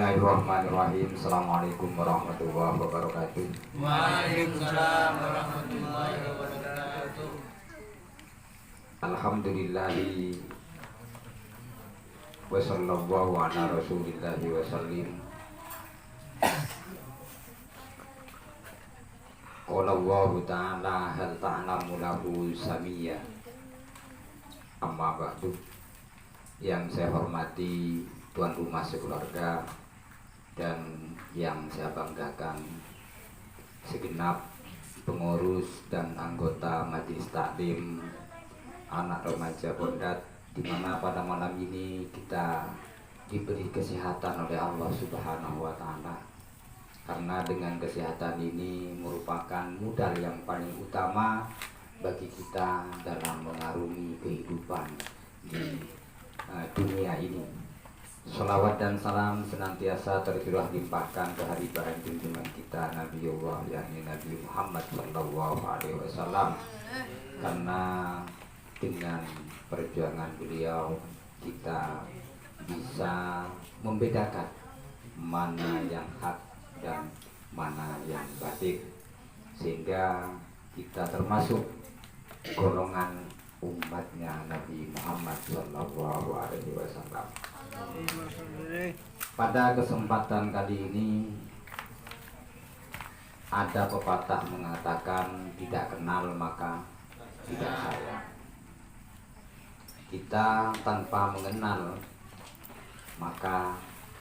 Bismillahirrahmanirrahim. Assalamualaikum warahmatullahi wabarakatuh. Waalaikumsalam warahmatullahi wabarakatuh. Alhamdulillahi wa sallallahu ala rasulillahi wa sallim. Qala Allah ta'ala hal ta'lamu lahu samiyya. Amma ba'du. Yang saya hormati tuan rumah sekeluarga dan yang saya banggakan segenap pengurus dan anggota majelis taklim anak remaja Bondat, di mana pada malam ini kita diberi kesehatan oleh Allah Subhanahu wa taala. Karena dengan kesehatan ini merupakan modal yang paling utama bagi kita dalam mengarungi kehidupan di dunia ini. Sholawat dan salam senantiasa tercurah limpahkan ke hadirat junjungan kita Nabiullah yakni Nabi Muhammad sallallahu alaihi wasallam. Karena dengan perjuangan beliau kita bisa membedakan mana yang hak dan mana yang batil, sehingga kita termasuk golongan umatnya Nabi Muhammad sallallahu alaihi wasallam. Pada kesempatan kali ini ada pepatah mengatakan tidak kenal maka tidak sayang. Kita tanpa mengenal maka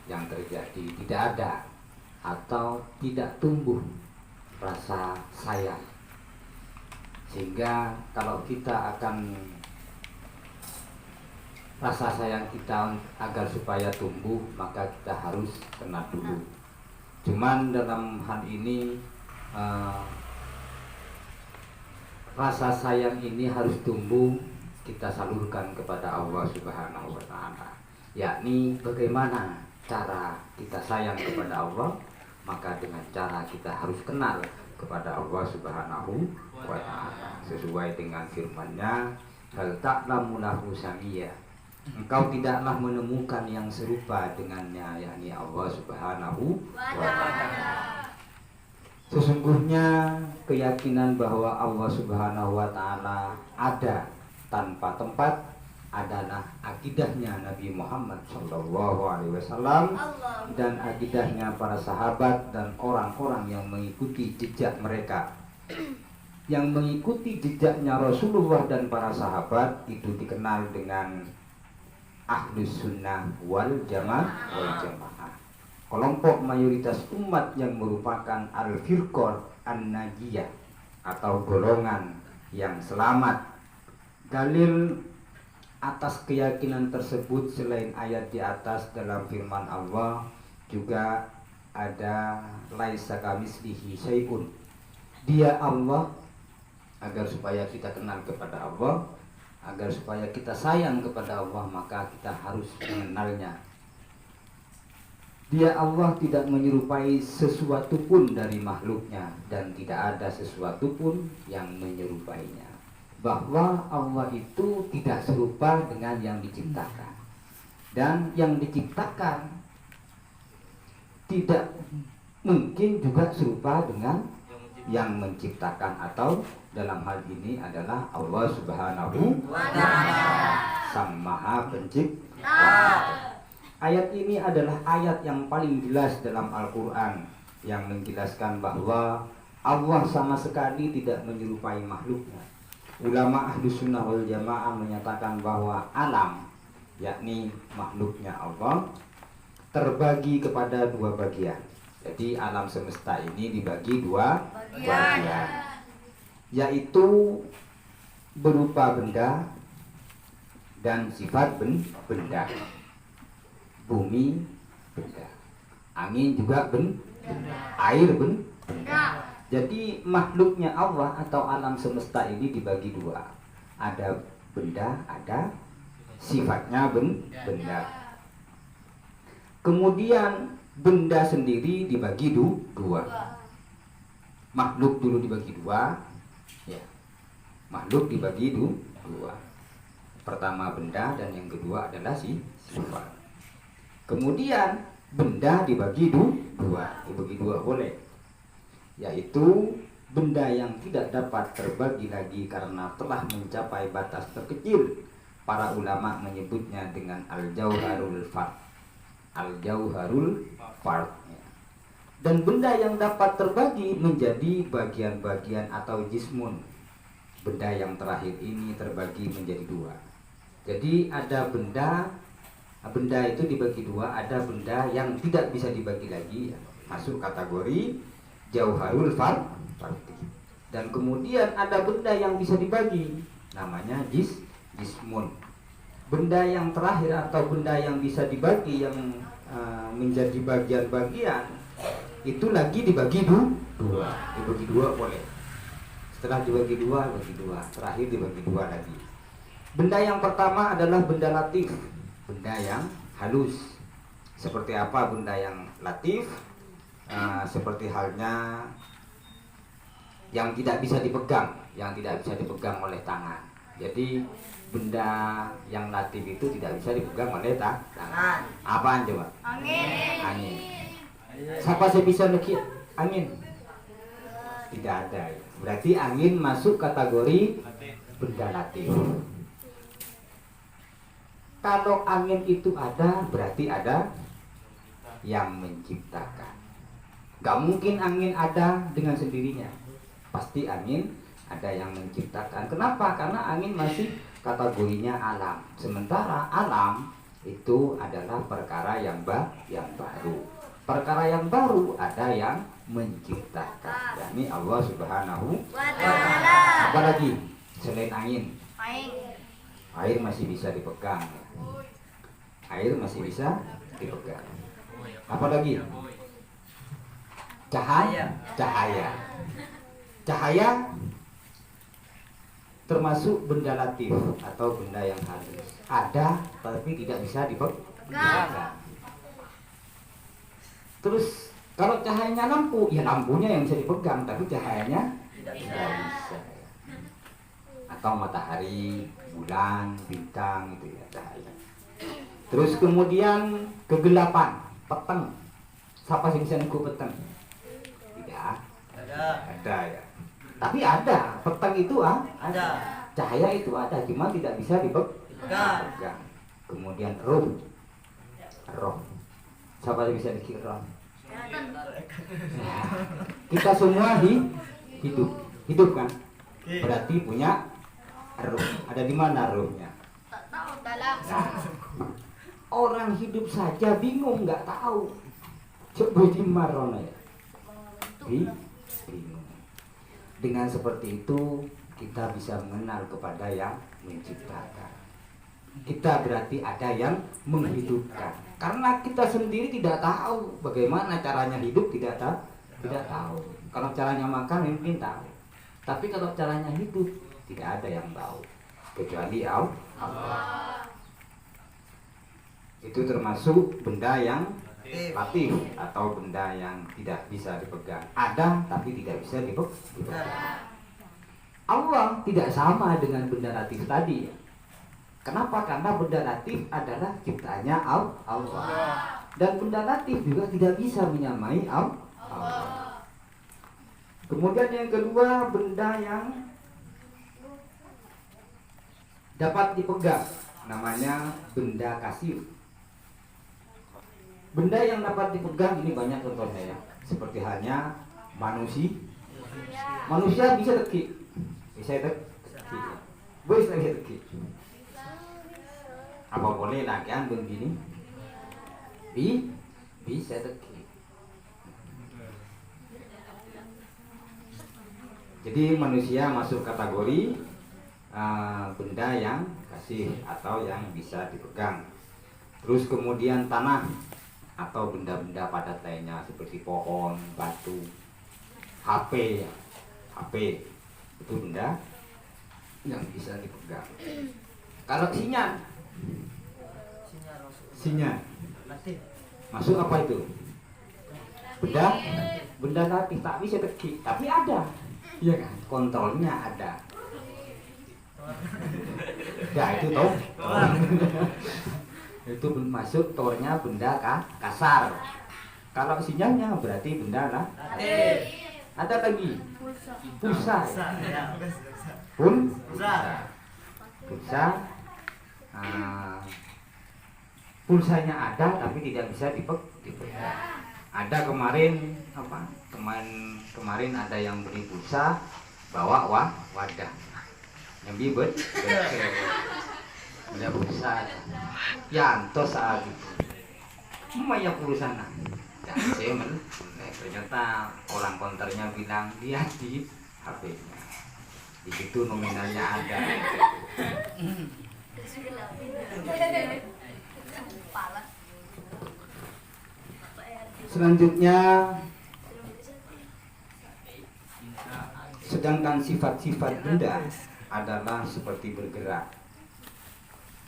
yang terjadi tidak ada atau tidak tumbuh rasa sayang. Sehingga kalau kita akan rasa sayang kita agar supaya tumbuh, maka kita harus kenal dulu. Cuman dalam hal ini rasa sayang ini harus tumbuh kita salurkan kepada Allah Subhanahu wa taala. Yakni bagaimana cara kita sayang kepada Allah, maka dengan cara kita harus kenal kepada Allah Subhanahu wa taala sesuai dengan firman-Nya, hal ta'lamu lahu samiyya. Engkau tidaklah menemukan yang serupa dengannya, yakni Allah Subhanahu wa ta'ala. Sesungguhnya keyakinan bahwa Allah Subhanahu wa ta'ala ada tanpa tempat adalah akidahnya Nabi Muhammad sallallahu alaihi wasallam dan akidahnya para sahabat dan orang-orang yang mengikuti jejak mereka. Yang mengikuti jejaknya Rasulullah dan para sahabat itu dikenal dengan Ahlus Sunnah wal Jamaah, kelompok mayoritas umat yang merupakan Al-Firqah An-Najiyah atau golongan yang selamat. Dalil atas keyakinan tersebut selain ayat di atas dalam firman Allah juga ada laisa kamitslihi syai'un. Dia Allah, agar supaya kita kenal kepada Allah, agar supaya kita sayang kepada Allah, maka kita harus mengenalnya. Dia Allah tidak menyerupai sesuatu pun dari makhluknya dan tidak ada sesuatu pun yang menyerupainya. Bahwa Allah itu tidak serupa dengan yang diciptakan, dan yang diciptakan tidak mungkin juga serupa dengan yang menciptakan, atau dalam hal ini adalah Allah Subhanahu wa ta'ala, Sang Maha Pencipta. Ayat ini adalah ayat yang paling jelas dalam Al-Quran yang menjelaskan bahwa Allah sama sekali tidak menyerupai makhluknya. Ulama Ahlus Sunnah wal Jamaah menyatakan bahwa alam, yakni makhluknya Allah, terbagi kepada dua bagian. Jadi alam semesta ini dibagi dua bagian, yaitu berupa benda dan sifat benda. Bumi benda, angin juga benda, air benda. Jadi makhluknya Allah atau alam semesta ini dibagi dua. Ada benda, ada sifatnya benda. Kemudian benda sendiri dibagi dua. Makhluk dulu dibagi dua, ya. Makhluk dibagi dua. Pertama benda dan yang kedua adalah sifat. Kemudian benda dibagi dua boleh, yaitu benda yang tidak dapat terbagi lagi karena telah mencapai batas terkecil. Para ulama menyebutnya dengan al-jauharul fard. Al-jauharul fard. Dan benda yang dapat terbagi menjadi bagian-bagian atau jismun. Benda yang terakhir ini terbagi menjadi dua. Jadi ada benda itu dibagi dua, ada benda yang tidak bisa dibagi lagi, masuk kategori jauharul fard. Dan kemudian ada benda yang bisa dibagi, namanya jismun. Benda yang terakhir atau benda yang bisa dibagi yang menjadi bagian-bagian itu lagi dibagi dua boleh. Setelah dibagi dua, terakhir dibagi dua lagi. Benda yang pertama adalah benda latif, benda yang halus. Seperti apa benda yang latif? Seperti halnya yang tidak bisa dipegang oleh tangan. Jadi benda yang latif itu tidak bisa dipegang oleh tangan. Apaan coba? Angin. Siapa saya bisa nekik angin? Tidak ada. Berarti angin masuk kategori benda latif. Kalau angin itu ada, berarti ada yang menciptakan. Gak mungkin angin ada dengan sendirinya. Pasti angin ada yang menciptakan. Kenapa? Karena angin masih kategorinya alam. Sementara alam itu adalah perkara yang baru. Perkara yang baru ada yang menciptakan, yakni Allah Subhanahu wa Ta'ala. Apalagi selain angin? Air masih bisa dipegang. Apalagi? Cahaya termasuk benda latif atau benda yang halus. Ada tapi tidak bisa dipegang. Terus kalau cahayanya lampu, ya lampunya yang bisa dipegang, tapi cahayanya tidak bisa. Atau matahari, bulan, bintang itu ya cahaya. Terus kemudian kegelapan, peteng. Siapa sih bisa niku peteng? Tidak. Ada ya. Tapi ada, peteng itu ada. Cahaya itu ada, cuma tidak bisa dipegang. Kemudian roh. Siapa yang bisa dikira? Kita semua hidup kan? Berarti punya roh. Ada di mana rohnya? Nah, orang hidup saja bingung, nggak tahu. Coba di marona ya. Bingung. Dengan seperti itu kita bisa mengenal kepada yang menciptakan. Kita berarti ada yang menghidupkan. Karena kita sendiri tidak tahu bagaimana caranya hidup, tidak tahu. Kalau caranya makan mungkin tahu. Tapi kalau caranya hidup tidak ada yang tahu kecuali Allah. Itu termasuk benda yang latif atau benda yang tidak bisa dipegang. Ada tapi tidak bisa dipegang. Allah tidak sama dengan benda latif tadi ya. Kenapa? Karena benda latif adalah ciptaannya Allah. Dan benda latif juga tidak bisa menyamai Allah. Kemudian yang kedua, benda yang dapat dipegang, namanya benda kasif. Benda yang dapat dipegang ini banyak contohnya ya. Seperti halnya manusia. Manusia bisa tekik. Bisa tekik. Apa boleh lagi begini? Bisa tekik. Jadi manusia masuk kategori benda yang kasih atau yang bisa dipegang. Terus kemudian tanah atau benda-benda padat lainnya seperti pohon, batu, HP itu benda yang bisa dipegang. Kalau sinyal masuk apa itu? Benda latif tak bisa tekik, tapi ada. Iya kan? Kontrolnya ada. Ya itu toh. Itu masuk tornya benda kasar. Kalau sinyalnya berarti benda lah. Ada lagi pulsa. Pulsa. Pulsanya ada tapi tidak bisa dipegang. Ada kemarin kemarin ada yang beli pulsa bawa wadah. Nyambi ada pulsa. Yanto saat itu. Maya pulsa nah. Ternyata orang konternya bilang dia di HP-nya. Di situ nominalnya ada. Selanjutnya, sedangkan sifat-sifat benda adalah seperti bergerak.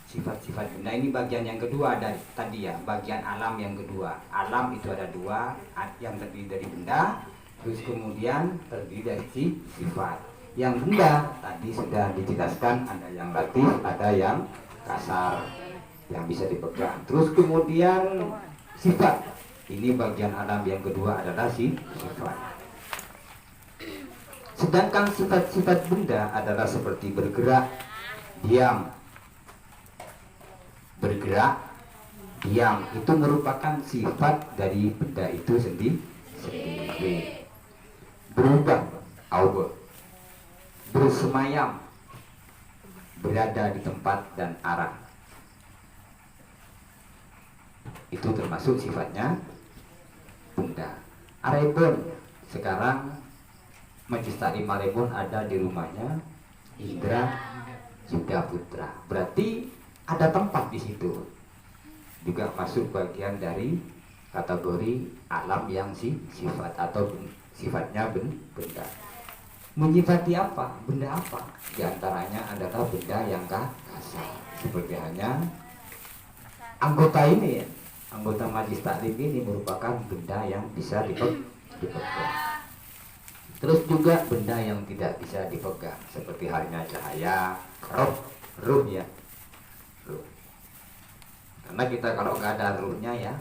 Sifat-sifat benda ini bagian yang kedua dari tadi ya, bagian alam yang kedua. Alam itu ada dua, yang terdiri dari benda, terus kemudian terdiri dari sifat. Yang benda tadi sudah dijelaskan, ada yang latif, ada yang kasar, yang bisa dipegang. Terus kemudian sifat, ini bagian alam yang kedua adalah sifat. Sedangkan sifat-sifat benda adalah seperti bergerak, diam. Bergerak, diam itu merupakan sifat dari benda itu sendiri. Berubah, Allah. Bersemayam, berada di tempat dan arah. Itu termasuk sifatnya benda. Arebon sekarang Majlis Taklim Arebon ada di rumahnya Indra Yuda Putra. Berarti ada tempat di situ. Juga masuk bagian dari kategori alam yang sifat atau sifatnya benda. Menyifati apa? Benda apa? Di antaranya adalah benda yang kasar. Seperti hanya anggota ini ya. Anggota Majlis Taklim ini merupakan benda yang bisa dipegang. Terus juga benda yang tidak bisa dipegang, seperti halnya cahaya, ruh ya. Ruh. Karena kita kalau nggak ada ruhnya ya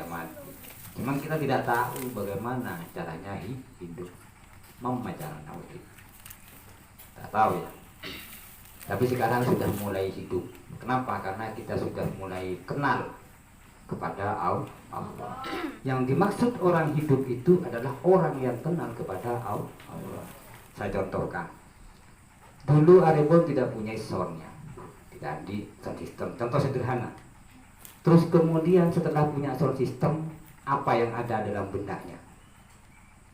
mati. Cuman kita tidak tahu bagaimana caranya hidup. Memacaranya tak tahu ya. Tapi sekarang sudah mulai hidup. Kenapa? Karena kita sudah mulai kenal kepada Allah. Yang dimaksud orang hidup itu adalah orang yang kenal kepada Allah. Saya contohkan. Dulu Arebon tidak punya soundnya, tidak di sound system. Contoh sederhana. Terus kemudian setelah punya sound system, apa yang ada dalam benaknya?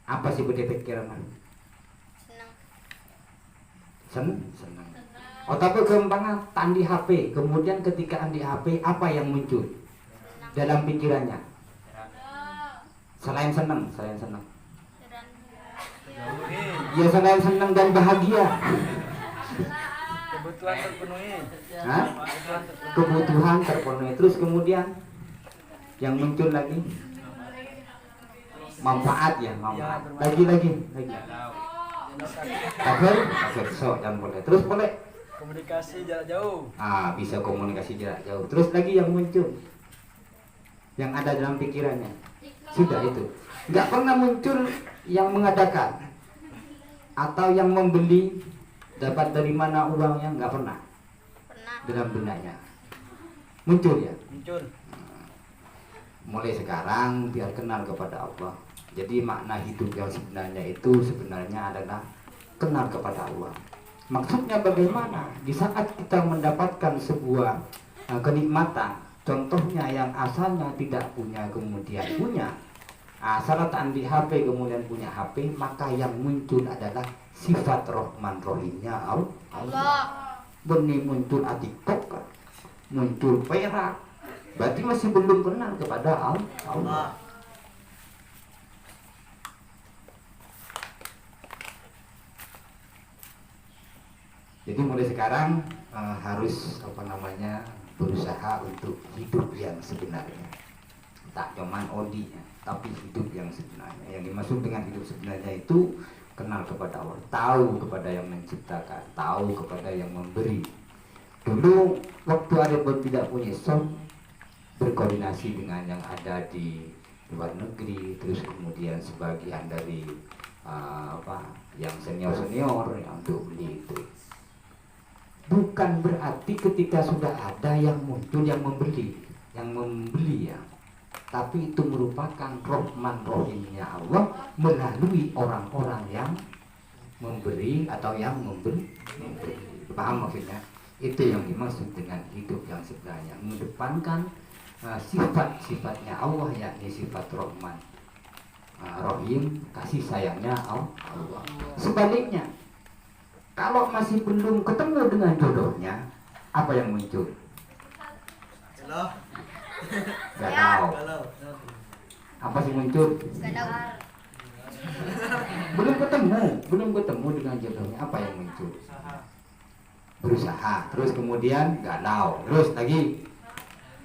Apa sih pikiran? Senang. Oh tapi gampangnya tandi HP. Kemudian ketika andi HP, apa yang muncul dalam pikirannya? Selain senang. Ya selain senang dan bahagia. Kebutuhan terpenuhi. Hah? Kebutuhan terpenuhi. Terus kemudian yang muncul lagi manfaat ya, manfaat. Lagi. So dan boleh. Terus boleh Komunikasi jarak jauh. Bisa komunikasi jarak jauh. Terus lagi yang muncul, yang ada dalam pikirannya, sudah itu. Nggak pernah muncul yang mengadakan atau yang membeli, dapat dari mana uangnya, nggak pernah. Dalam benaknya muncul ya. Mulai sekarang biar kenal kepada Allah. Jadi makna hidup yang sebenarnya itu sebenarnya adalah kenal kepada Allah. Maksudnya bagaimana? Di saat kita mendapatkan sebuah kenikmatan, contohnya yang asalnya tidak punya kemudian punya, asal di HP kemudian punya HP, maka yang muncul adalah sifat Rahman Rahimnya Allah. Benih muncul atikok, muncul perak, berarti masih belum kenal kepada Allah. Jadi mulai sekarang harus berusaha untuk hidup yang sebenarnya, tak cuman odinya, tapi hidup yang sebenarnya. Yang dimaksud dengan hidup sebenarnya itu kenal kepada Allah, tahu kepada yang menciptakan, tahu kepada yang memberi. Dulu waktu ada pun tidak punya sound, berkoordinasi dengan yang ada di luar negeri, terus kemudian sebagian dari yang senior yang untuk beli itu. Bukan berarti ketika sudah ada yang muncul yang membeli ya, tapi itu merupakan rahman rahimnya Allah melalui orang-orang yang memberi atau yang memberi. Paham maksudnya? Itu yang dimaksud dengan hidup yang sebenarnya, mengedepankan sifat-sifatnya Allah, yakni sifat rahman rahim, kasih sayangnya Allah. Sebaliknya, kalau masih belum ketemu dengan jodohnya, apa yang muncul? Galau. Apa sih muncul? Belum ketemu dengan jodohnya, apa yang muncul? Berusaha, terus kemudian galau, terus lagi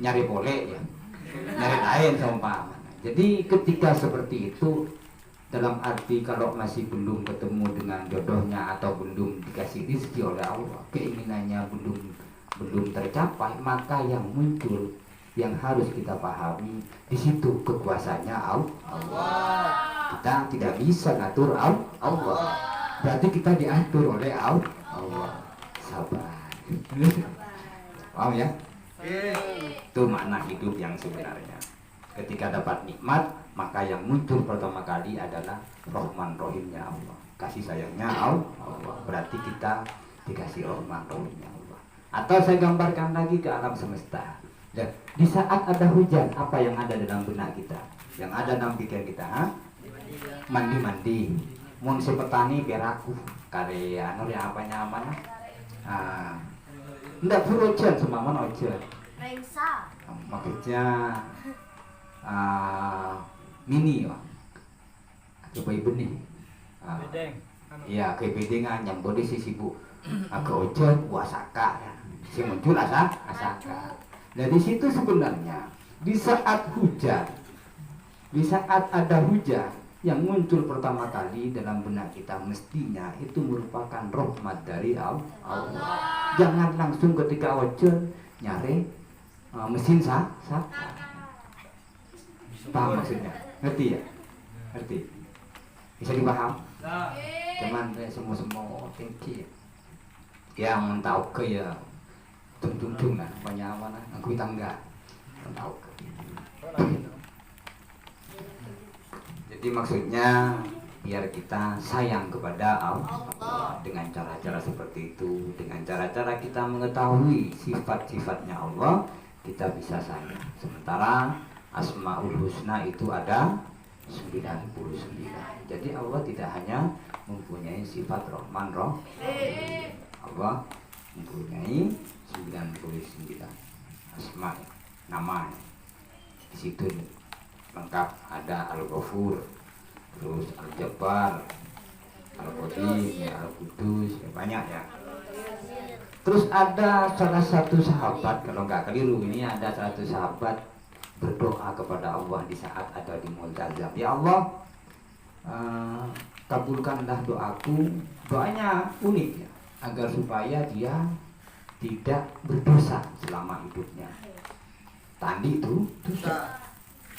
nyari boleh ya, nyari lain seumpama. Jadi ketika seperti itu, dalam arti kalau masih belum ketemu dengan jodohnya atau belum dikasih rezeki oleh Allah, keinginannya belum tercapai, maka yang muncul yang harus kita pahami di situ kekuasaannya Allah. Kita tidak bisa ngatur Allah. Berarti kita diatur oleh Allah. Sabar. Paham ya? Itu makna hidup yang sebenarnya. Ketika dapat nikmat, maka yang muncul pertama kali adalah rahman rahimnya Allah, kasih sayangnya Allah. Berarti kita dikasih rahman rahimnya Allah. Atau saya gambarkan lagi ke alam semesta. Dan di saat ada hujan, apa yang ada dalam benak kita? Yang ada dalam pikiran kita, mandi. Mun si petani beraku karya yang apa nyaman. Ndak perlu hujan, semua hujan. Makanya mini ya, coba benih. Iya, kayak bedengan yang bodi si sibuk. Agak hujan, wasaka ya. Si muncul asaka. Nah di situ sebenarnya di saat ada hujan yang muncul pertama kali dalam benak kita, mestinya itu merupakan rahmat dari Allah. Jangan langsung ketika hujan nyari mesin saka. Paham maksudnya? Ngerti ya? Ngerti? Bisa dipaham? Cuman semua tinggi yang tahu ke ya tung lah banyak mana aku tangga tahu ke. Jadi maksudnya biar kita sayang kepada Allah dengan cara-cara seperti itu, dengan cara-cara kita mengetahui sifat-sifatnya Allah, kita bisa sayang. Sementara Asmaul Husna itu ada 99. Jadi Allah tidak hanya mempunyai sifat Rahman Rahim. Allah mempunyai 99 asma, nama. Di situ lengkap ada Al-Ghafur, terus Al-Jabbar, Al-Qadim, Al-Qudus, banyak ya. Terus ada salah satu sahabat, kalau nggak keliru ini ada satu sahabat berdoa kepada Allah di saat ada di Multazam. Ya Allah, kabulkanlah doaku. Doanya unik ya, agar supaya dia tidak berdosa selama hidupnya. Tadi itu dosa.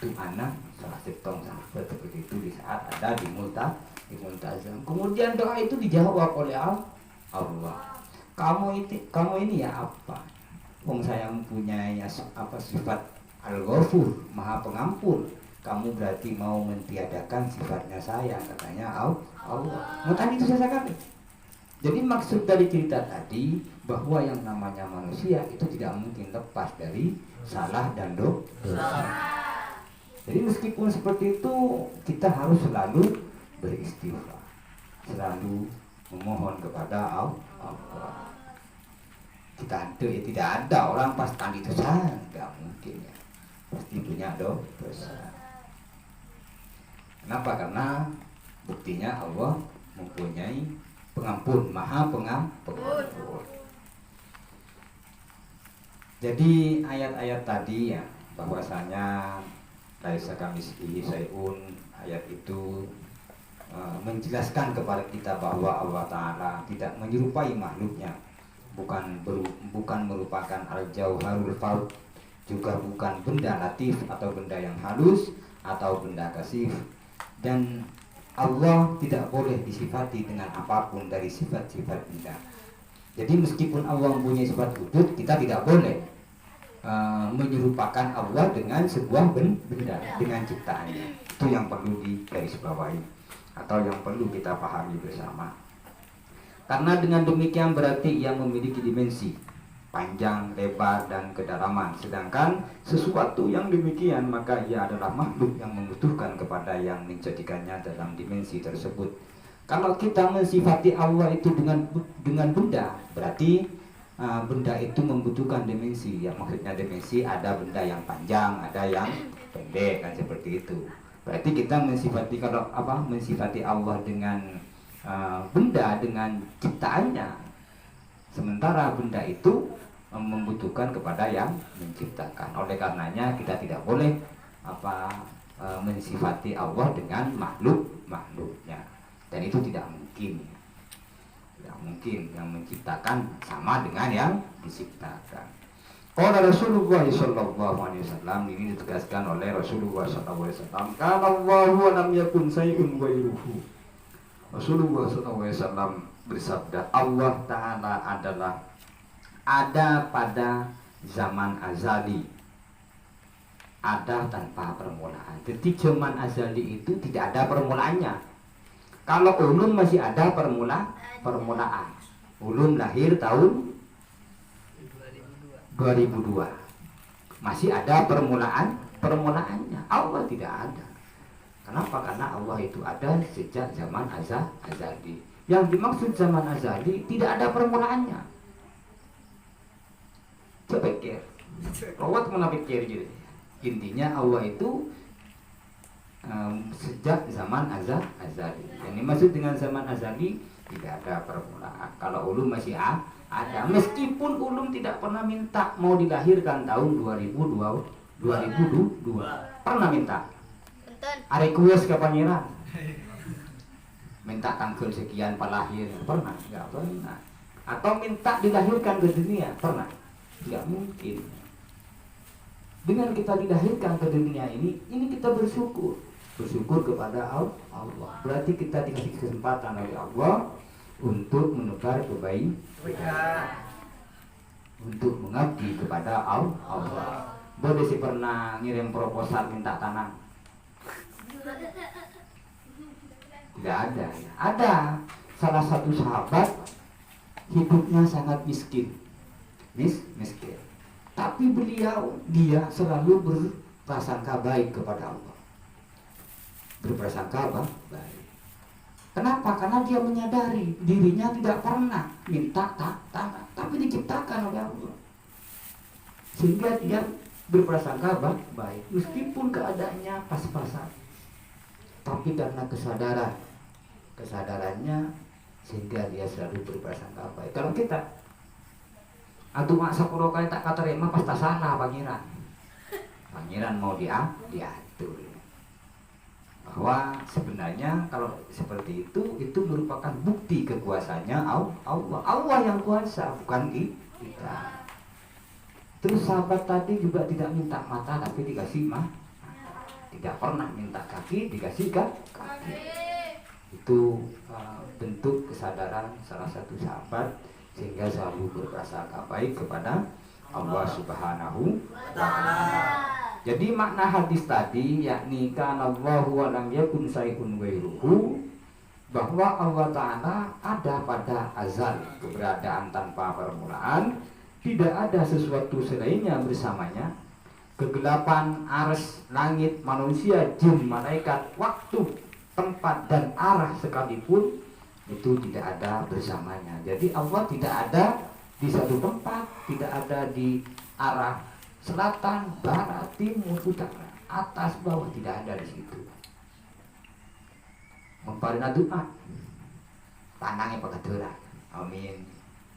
Itu anak salah setong sahabat seperti itu di saat ada di Multazam. Kemudian doa itu dijawab oleh Allah. Kamu ini ya apa? Wong saya mempunyai sifat Al-Ghafur, Maha Pengampun. Kamu berarti mau mentiadakan sifatnya saya, katanya Allah. Mau tadi itu saya katakan. Jadi maksud dari cerita tadi bahwa yang namanya manusia itu tidak mungkin lepas dari salah dan dosa. Jadi meskipun seperti itu, kita harus selalu beristighfar, selalu memohon kepada Allah. Tidak ada orang pas tadi itu salah, tidak mungkin ya. Pasti punya dosa. Kenapa? Karena buktinya Allah mempunyai pengampun, Maha Pengampun. Jadi ayat-ayat tadi ya, bahwasanya laisa kamitslihi syai'un, ayat itu menjelaskan kepada kita bahwa Allah Ta'ala tidak menyerupai makhluknya, bukan merupakan merupakan al-jauharul faud, juga bukan benda latif atau benda yang halus atau benda kasif. Dan Allah tidak boleh disifati dengan apapun dari sifat-sifat benda. Jadi meskipun Allah mempunyai sifat wujud, kita tidak boleh menyerupakan Allah dengan sebuah benda, dengan ciptaannya. Itu yang perlu digarisbawahi atau yang perlu kita pahami bersama. Karena dengan demikian berarti ia memiliki dimensi panjang, lebar, dan kedalaman. Sedangkan sesuatu yang demikian maka ia adalah makhluk yang membutuhkan kepada yang menjadikannya dalam dimensi tersebut. Kalau kita mensifati Allah itu dengan benda, berarti benda itu membutuhkan dimensi. Ya, maksudnya dimensi ada benda yang panjang, ada yang pendek, kan seperti itu. Berarti kita mensifati mensifati Allah dengan benda, dengan ciptaannya. Sementara benda itu membutuhkan kepada yang menciptakan. Oleh karenanya kita tidak boleh mensifati Allah dengan makhluknya. Dan itu tidak mungkin. Tidak mungkin yang menciptakan sama dengan yang diciptakan. Qala Rasulullah sallallahu alaihi wasallam, ini ditegaskan oleh Rasulullah sallallahu alaihi wasallam, kana Allahu wa lam yakun shay'un ghairuhu. Rasulullah sallallahu alaihi wasallam bersabda, Allah Ta'ala adalah ada pada zaman azali, ada tanpa permulaan. Jadi zaman azali itu tidak ada permulaannya. Kalau ulum masih ada permulaan. Ulum lahir tahun 2002. Masih ada permulaannya. Allah tidak ada. Kenapa? Karena Allah itu ada sejak zaman azali. Yang dimaksud zaman azali tidak ada permulaannya. Coba pikir. Rawat mana pikir gitu. Intinya Allah itu sejak zaman azali. Yang dimaksud dengan zaman azali tidak ada permulaan. Kalau ulum masih ada. Meskipun ulum tidak pernah minta mau dilahirkan tahun 2002. Pernah minta. Request ke pangeran. Minta tanggal sekian palahir. Pernah? Enggak pernah. Atau minta dilahirkan ke dunia. Pernah? Tidak mungkin. Dengan kita dilahirkan ke dunia ini kita bersyukur kepada Allah. Berarti kita dikasih kesempatan oleh Allah untuk menebar kebaikan, untuk mengabdi kepada Allah. Boleh sih pernah ngirim proposal minta tanah? Tidak ada. Ada salah satu sahabat hidupnya sangat miskin. Miskin. Tapi dia selalu berprasangka baik kepada Allah. Berprasangka baik. Kenapa? Karena dia menyadari dirinya tidak pernah minta tanah, tapi diciptakan oleh Allah. Sehingga dia berprasangka baik, meskipun keadaannya pas-pasan. Tapi karena kesadarannya sehingga dia selalu berprasangka baik. Kalau kita atuh mak sapuro kaya tak katerima pasti salah pangeran. Pangeran mau diatur. Bahwa sebenarnya kalau seperti itu merupakan bukti kekuasaannya Allah. Allah yang kuasa, bukan kita. Terus sahabat tadi juga tidak minta mata tapi dikasih mata. Tidak pernah minta kaki dikasih kaki. Itu bentuk kesadaran salah satu sahabat sehingga selalu berprasangka baik kepada Allah Subhanahu wa Ta'ala. Jadi makna hadis tadi yakni kana Allahu wa lam yakun shay'un ghairuhu, bahwa Allah Ta'ala ada pada azal, keberadaan tanpa permulaan, tidak ada sesuatu selainnya bersamanya. Kegelapan, arsy, langit, manusia, jin, malaikat, waktu, tempat dan arah sekalipun itu tidak ada bersamanya. Jadi Allah tidak ada di satu tempat, tidak ada di arah selatan, barat, timur, utara, atas, bawah, tidak ada di situ. Memparina doa, tanangnya pekaturan, amin.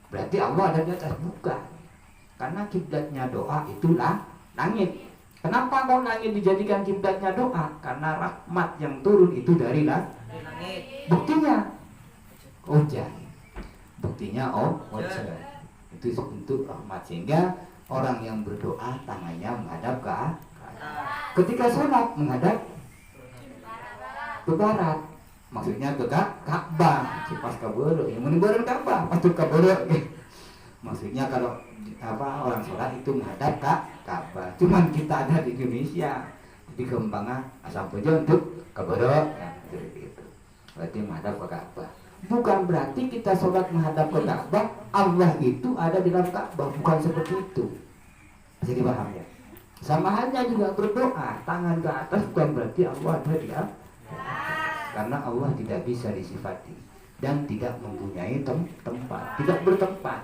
Berarti Allah ada di atas, bukan? Karena kiblatnya doa itulah langit. Kenapa kau langit dijadikan kiblatnya doa? Karena rahmat yang turun itu dari langit. Buktinya hujan. Buktinya hujan. Itu bentuk rahmat, sehingga orang yang berdoa tangannya menghadap ke atas. Ketika sholat menghadap ke barat, maksudnya ke Ka'bah. Pas kabur, yang menimbulan Ka'bah, pas tuh kabur. Maksudnya kalau orang sholat itu menghadap ke Ka'bah. Cuman kita ada di Indonesia, di Kembangan asal puja untuk kabur, ya, gitu. Berarti menghadap ke Ka'bah. Bukan berarti kita sholat menghadap ke Ka'bah, Allah itu ada di dalam Ka'bah, bukan seperti itu. Jadi paham ya? Sama halnya juga berdoa, tangan ke atas bukan berarti Allah ada di atas. Karena Allah tidak bisa disifati dan tidak mempunyai tempat, tidak bertempat.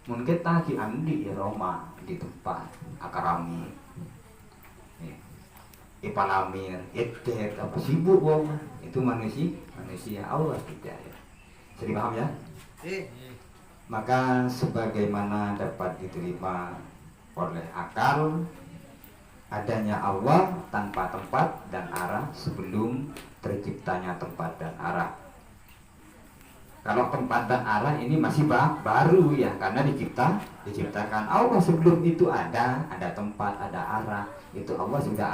Mungkin tadi andi ya Roma di tempat akarami, ipalamir, edet apa sibuk wong itu manusia Allah tidak ya. Jadi paham ya? Maka sebagaimana dapat diterima oleh akal adanya Allah tanpa tempat dan arah sebelum terciptanya tempat dan arah. Kalau tempat dan arah ini masih baru ya, karena diciptakan Allah. Sebelum itu ada tempat, ada arah. Itu Allah sudah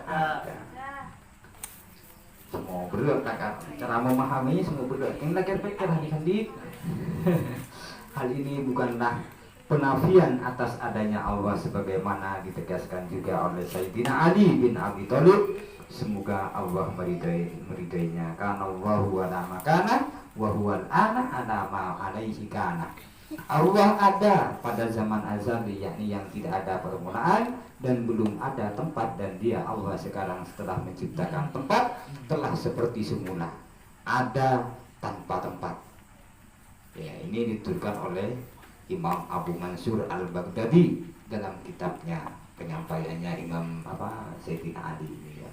ada. Semua berat kakak. Cara memahaminya semua berat. Yang lagi pikir hadis-hadis. Hal ini bukanlah penafian atas adanya Allah sebagaimana ditegaskan juga oleh Sayyidina Ali bin Abi Thalib. Semoga Allah meridainya. Karena Allahu wala makana wa huwal ana ala ma alaihi kana. Allah ada pada zaman azali, yakni yang tidak ada permulaan dan belum ada tempat, dan Dia Allah sekarang setelah menciptakan tempat telah seperti semula, ada tanpa tempat. Ya, ini dituturkan oleh Imam Abu Mansur Al-Baghdadi dalam kitabnya, penyampaiannya Imam Sayyidina Ali ya.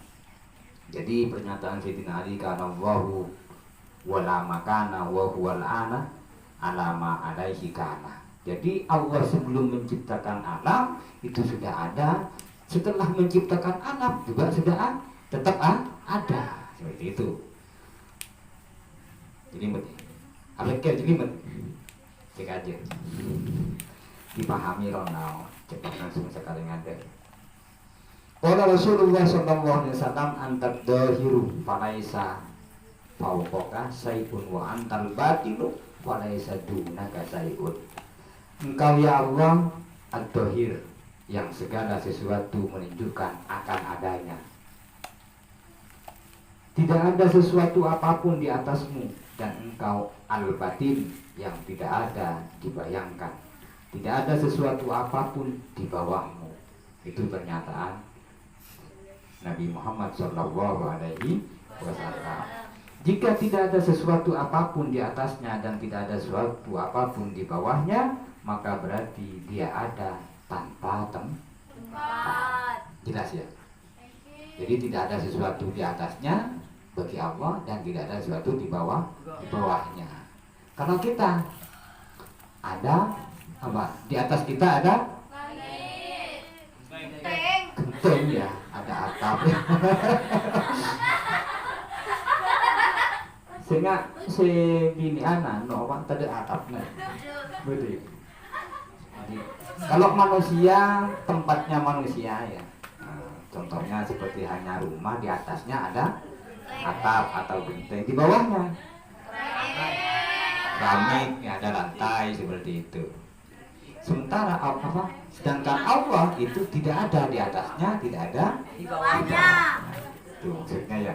Jadi pernyataan Sayyidina Ali kana Allahu wala makana wa huwal ana alama alaihi kana. Jadi Allah sebelum menciptakan alam itu sudah ada, setelah menciptakan alam juga sudah tetap ada, seperti itu. Jadi jelimet cek aja dipahami ronau cepat langsung sekali ngader. Qala Rasulullah sallallahu alaihi wasallam antad dahiru falaisa fauqaka sayun wa antal batilu falaisa dunaka sayun. Engkau ya Allah ad-dahir, yang segala sesuatu menunjukkan akan adanya. Tidak ada sesuatu apapun di atasmu, dan engkau al-batin, yang tidak ada dibayangkan. Tidak ada sesuatu apapun di bawahmu. Itu pernyataan Nabi Muhammad SAW. Jika tidak ada sesuatu apapun di atasnya dan tidak ada sesuatu apapun di bawahnya, maka berarti Dia ada tanpa tempat. Jelas ya? Jadi tidak ada sesuatu di atasnya bagi Allah dan tidak ada sesuatu di bawahnya. Kalau kita ada apa? Di atas kita ada genteng ya, ada atap. Sehingga bini anak no tadi atapnya. Betul. Kalau manusia, tempatnya manusia ya. Contohnya seperti hanya rumah, di atasnya ada atap atau genteng, di bawahnya keramik, ya ada lantai seperti itu. Sementara sedangkan Allah itu tidak ada di atasnya, tidak ada di bawahnya. Itu maksudnya ya.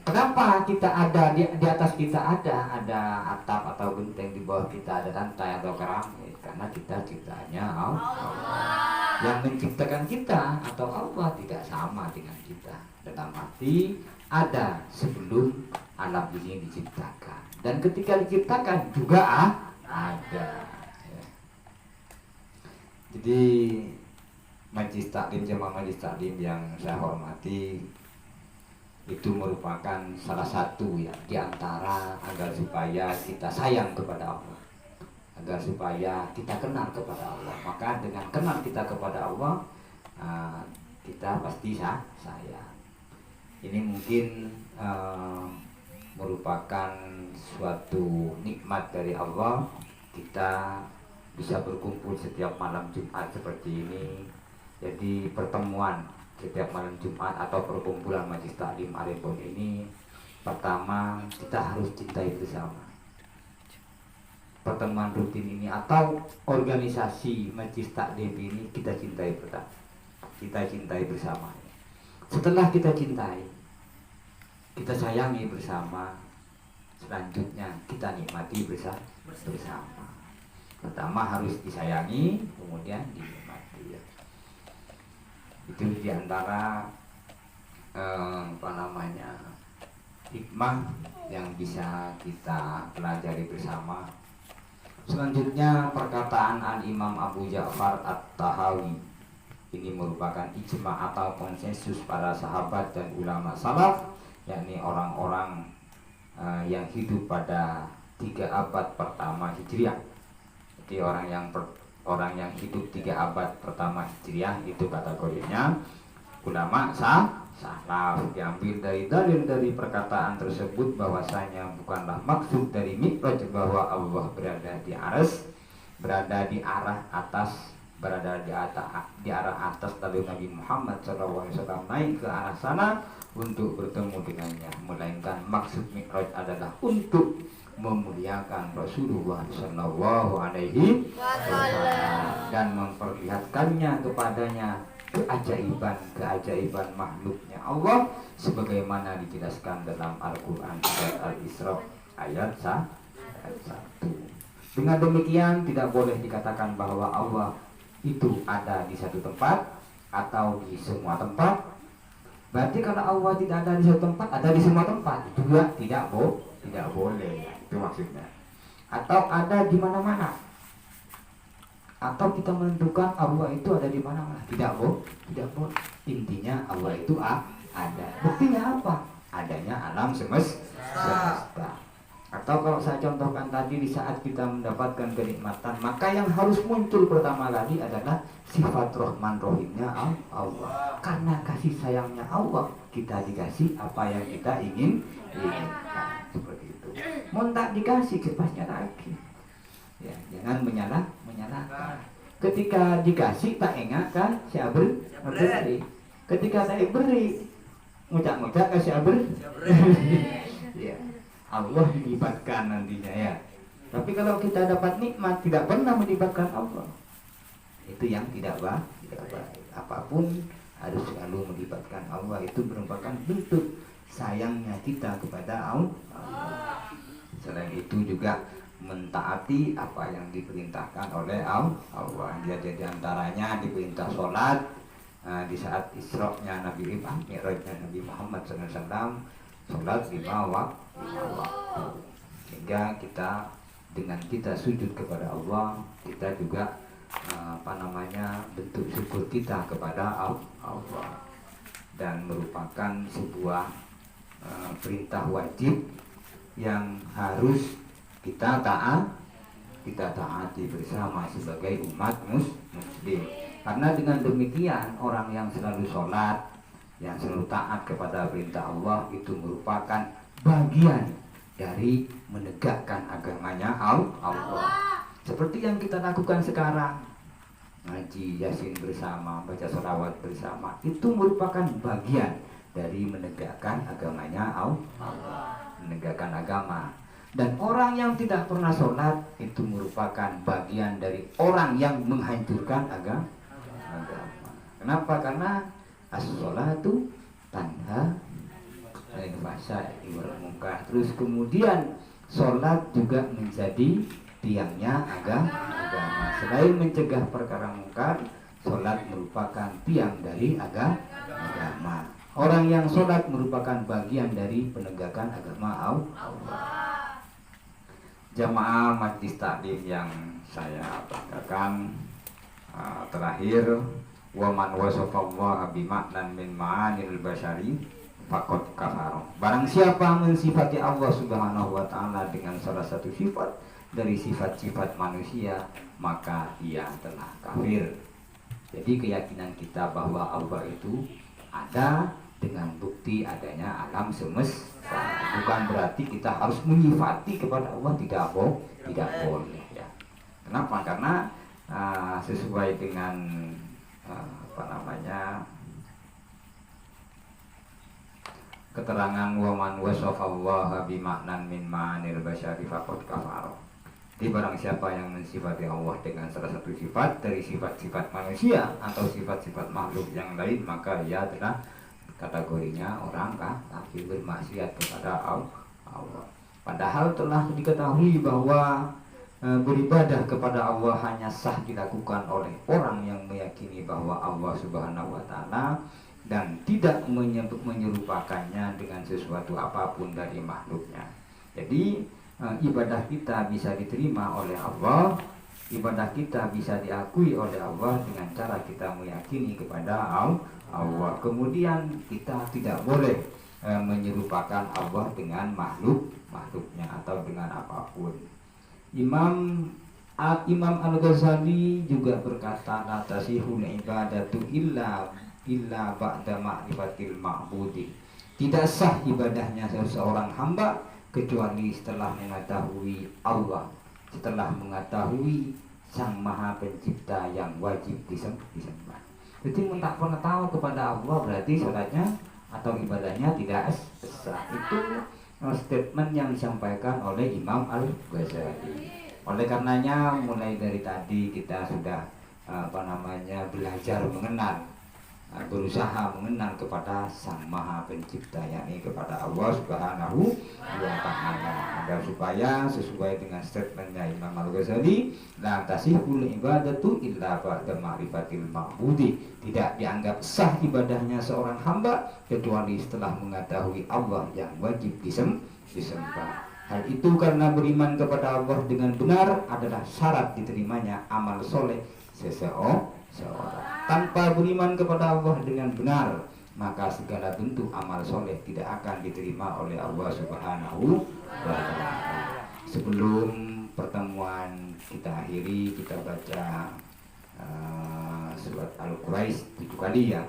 Kenapa kita ada di atas kita ada atap atau genteng, di bawah kita ada lantai atau keramik? Karena kita ciptaannya Allah. Yang menciptakan kita atau Allah tidak sama dengan kita. Dalam arti ada sebelum alam ini diciptakan, dan ketika diciptakan juga ada ya. Jadi Majlis Taklim, jemaah Majlis Taklim yang saya hormati, itu merupakan salah satu ya di antara agar supaya kita sayang kepada Allah, agar supaya kita kenal kepada Allah. Maka dengan kenal kita kepada Allah, kita pasti sayang. Ini mungkin merupakan suatu nikmat dari Allah. Kita bisa berkumpul setiap malam Jumat seperti ini. Jadi pertemuan setiap malam Jumat atau perkumpulan Majelis Taklim Arifun ini, pertama kita harus cintai bersama. Pertemuan rutin ini atau organisasi Majelis Taklim ini kita cintai bersama. Kita cintai bersama. Setelah kita cintai, kita sayangi bersama. Selanjutnya kita nikmati bersama. Pertama harus disayangi, kemudian dinikmati. Ya. Itu diantara hikmah yang bisa kita pelajari bersama. Selanjutnya perkataan Al-Imam Abu Ja'far At-Tahawi. Ini merupakan ijma atau konsensus para sahabat dan ulama salaf, yakni orang-orang yang hidup pada 3 abad pertama Hijriah. Jadi orang yang hidup 3 abad pertama Hijriah itu kategorinya ulama salaf. Diambil dari dalil dari perkataan tersebut bahwasanya bukanlah maksud dari mi'raj bahwa Allah berada di arsy, berada di arah atas, di arah atas lalu Nabi Muhammad SAW naik ke arah sana untuk bertemu dengannya, melainkan maksud mi'raj adalah untuk memuliakan Rasulullah Sallallahu Alaihi Wasallam dan memperlihatkannya kepadanya keajaiban makhluknya Allah, sebagaimana dijelaskan dalam Al-Quran surat Al-Isra ayat 1. Dengan demikian tidak boleh dikatakan bahwa Allah itu ada di satu tempat atau di semua tempat. Berarti kalau Allah tidak ada di satu tempat, ada di semua tempat, juga tidak boleh. Itu maksudnya. Atau ada di mana-mana. Atau kita menentukan Allah itu ada di mana-mana. Tidak boleh. Intinya Allah itu ada. Buktinya apa? Adanya alam semesta. Atau kalau saya contohkan tadi, di saat kita mendapatkan kenikmatan, maka yang harus muncul pertama kali adalah sifat Rahman Rahimnya Allah. Karena kasih sayangnya Allah, kita dikasih apa yang kita inginkan. Seperti itu. Mau tak dikasih, kepasnya lagi. Ya, jangan menyalahkan. Ketika dikasih tak ingat kan, saya beri. Ketika saya beri, ngucap-ngucap kan saya beri. Ya. Allah dilibatkan nantinya ya. Tapi kalau kita dapat nikmat tidak pernah melibatkan Allah, itu yang tidak baik. Apapun harus selalu melibatkan Allah. Itu merupakan bentuk sayangnya kita kepada Allah. Selain itu juga mentaati apa yang diperintahkan oleh Allah. Jadi antaranya diperintah sholat di saat Isra-nya Nabi Ibrahim, Mi'rajnya Nabi Muhammad SAW, sholat 5 waktu. Sehingga kita dengan kita sujud kepada Allah, kita juga bentuk syukur kita kepada Allah, dan merupakan sebuah perintah wajib yang harus kita taati bersama sebagai umat muslim. Karena dengan demikian orang yang selalu sholat, yang selalu taat kepada perintah Allah, itu merupakan bagian dari menegakkan agamanya Allah. Seperti yang kita lakukan sekarang, ngaji Yasin bersama, baca sholawat bersama, itu merupakan bagian dari menegakkan agamanya Allah, menegakkan agama. Dan orang yang tidak pernah sholat itu merupakan bagian dari orang yang menghancurkan agama. Kenapa? Karena as-sholatu tanha terus kemudian sholat juga menjadi tiangnya agama. Selain mencegah perkara mungkar, sholat merupakan tiang dari agama. Orang yang sholat merupakan bagian dari penegakan agama Allah. Jamaah Majelis Taklim yang saya banggakan, terakhir, wa man wasafallaha bima'nan min ma'anil basyari faqad kafara. Barang siapa mensifati Allah Subhanahu wa taala dengan salah satu sifat dari sifat-sifat manusia, maka ia telah kafir. Jadi keyakinan kita bahwa Allah itu ada, dengan bukti adanya alam semesta. Bukan berarti kita harus menyifati kepada Allah, tidak boleh ya. Kenapa? Karena sesuai dengan keterangan waman wasafallaha bimaknan min ma'anil basyari faqad kafara. Di barang siapa yang mensifati Allah dengan salah satu sifat dari sifat-sifat manusia atau sifat-sifat makhluk yang lain, maka ia telah kategorinya orang kafir, bermaksiat kepada Allah. Padahal telah diketahui bahwa beribadah kepada Allah hanya sah dilakukan oleh orang yang meyakini bahwa Allah Subhanahu wa Ta'ala dan tidak menyerupakannya dengan sesuatu apapun dari makhluknya. Jadi ibadah kita bisa diterima oleh Allah, ibadah kita bisa diakui oleh Allah dengan cara kita meyakini kepada Allah. Kemudian kita tidak boleh menyerupakan Allah dengan makhluknya atau dengan apapun. Imam Al-Ghazali juga berkata, la tasihul ibadatu illa ba'da ma'rifatil ma'budi. Tidak sah ibadahnya seseorang hamba kecuali setelah mengetahui Allah, setelah mengetahui Sang Maha Pencipta yang wajib disembah. Jadi tak pernah tahu kepada Allah berarti salatnya atau ibadahnya tidak sah. Itu statement yang disampaikan oleh Imam Al-Ghazali. Oleh karenanya mulai dari tadi kita sudah belajar mengenal, berusaha mengenal kepada Sang Maha Pencipta, yakni kepada Allah Subhanahu wa Ta'ala, agar supaya sesuai dengan statementnya Imam Al-Ghazali, la tasihul ibadatu illa ba'da ma'rifatil ma'budi. Tidak dianggap sah ibadahnya seorang hamba kecuali setelah mengetahui Allah yang wajib disembah. Hal itu karena beriman kepada Allah dengan benar adalah syarat diterimanya amal soleh seseorang. Tanpa beriman kepada Allah dengan benar, maka segala bentuk amal soleh tidak akan diterima oleh Allah Subhanahu wa Ta'ala. Sebelum pertemuan kita akhiri, kita baca surat Al-Quraisy 7 kali ya.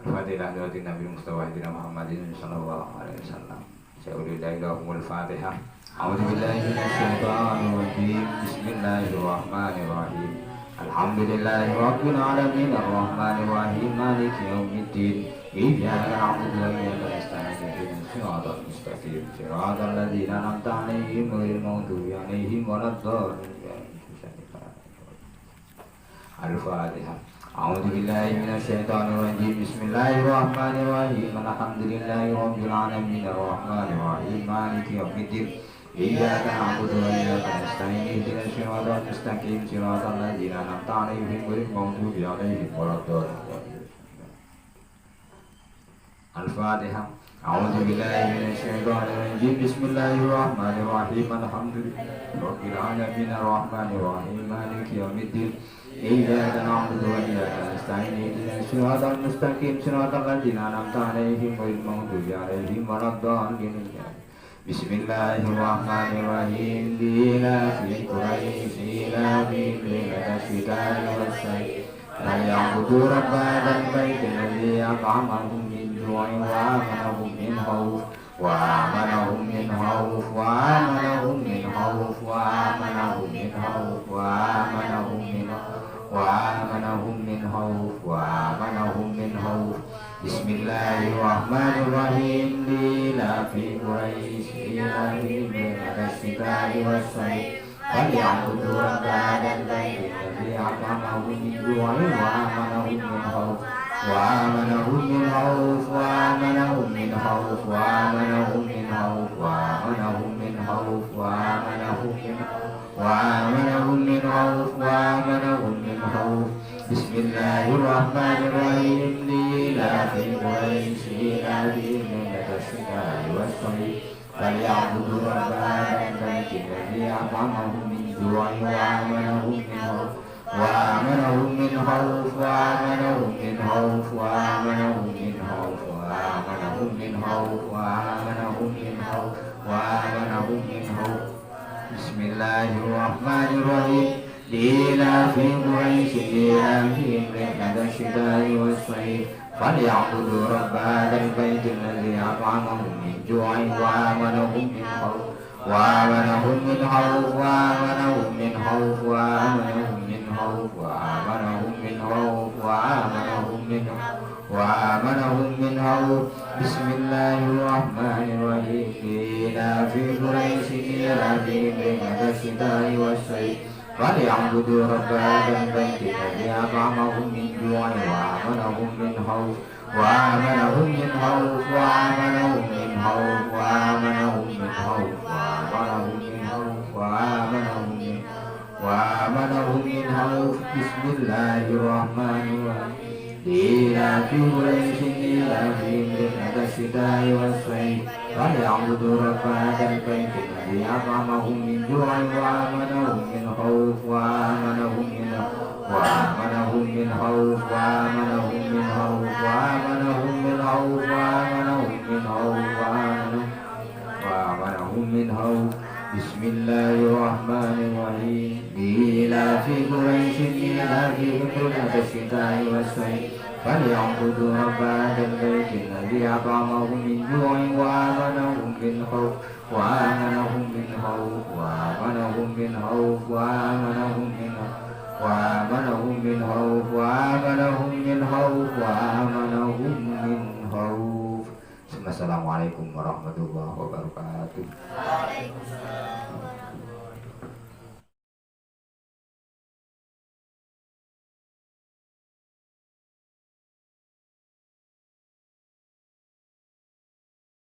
Al-Fatihah dari Nabi Mustafa Muhammadin sallallahu alaihi wasallam. Syaulillaahumul Fatihah. A'udzubillahi minasyaitonir rajim. Bismillahirrahmanirrahim. Alhamdulillahi rabbil alamin arrahmanir rahim maliki yaumiddin. Iyyaka na'budu wa iyyaka nasta'in ihdinas siratal mustaqim siratal ladzina an'amta 'alaihim ghairil maghdubi 'alaihim waladdallin. Al-Fatihah. A'udzubillahi minasyaitonir rajim. Bismillahirrahmanirrahim. Alhamdulillahi rabbil alamin arrahmanir rahim maliki yaumiddin. Iyyaka na'budu wa iyyaka nasta'in ihdinas siratal mustaqim siratal ladzina an'amta 'alaihim ghairil maghdubi 'alaihim waladdallin. Al-Fatihah. A'udzubillahi minasyaitonir rajim. Bismillahirrahmanirrahim. Alhamdulillahi rabbil alamin arrahmanir rahim maliki yaumiddin. Iyyaka na'budu wa iyyaka nasta'in ihdinas siratal mustaqim siratal ladzina an'amta 'alaihim ghairil maghdubi 'alaihim waladdallin. Bismillahirrahmanirrahim. Lillahi Quraisy lillahi lillahi was-sayf. La ya'budu rabbal baiti alladhi at'amahum min ju'in wa amanahum min khawf wa amanahum min khawf wa amanahum min khawf wa amanahum min khawf wa amanahum min wa amanahum min khawf wa amanahum min khawf. Bismillahirrahmanirrahim. Lillahi Quraisy lillahi lillahi was-sayf. فليعبدوا رب هذا البيت الذي أطعمهم من جوع وآمنهم من خوف وآمنهم من خوف وآمنهم من خوف وآمنهم من خوف وآمنهم من خوف وآمنهم من وآمنهم من خوف وآمنهم من خوف. بسم الله الرحمن الرحيم. لإلاف قريش إيلافهم ليلة الشتاء والصيف. فليعبدوا رب هذا البيت الذي أطعمهم من جوع وآمنهم من خوف وآمنهم من خوف وآمنهم من خوف وآمنهم من خوف وآمنهم من خوف وآمنهم من خوف وآمنهم من خوف. بسم الله الرحمن الرحيم. لإلاف قريش إيلافهم رحلة الشتاء والصيف. فليعبدوا رب هذا البيت الذي أطعمهم من جوع وآمنهم من خوف وآمنهم من خوف وآمنهم من خوف وآمنهم من خوف وآمنهم من خوف وآمنهم من خوف وآمنهم من خوف بسم الله الرحمن الرحيم إيلاف قريش إيلافهم رحلة الشتاء والصيف فليعبدوا رب هذا البيت الذي أطعمهم من جوع وآمنهم من خوف وآمنهم من خوف وآمنهم من خوف وآمنهم من خوف وآمنهم من خوف وآمنهم من وآمنهم من خوف بسم الله الرحمن الرحيم إيلاف قريش إيلافهم رحلة الشتاء والصيف فليعبدوا رب هذا البيت الذي أطعمهم من جوع وآمنهم من خوف وآمنهم من وآمنهم من خوف وآمنهم من خوف وآمنهم من خوف وآمنهم من خوف وآمنهم من خوف بسم الله الرحمن الرحيم إيلاف قريش إيلافهم رحلة الشتاء والصيف فليعبدوا رب هذا البيت الذي أطعمهم من جوع وآمنهم من خوف وآمنهم من خوف وآمنهم من خوف وآمنهم من وآمنهم من خوف وآمنهم من خوف وآمنهم من خوف. Assalamualaikum warahmatullahi wabarakatuh.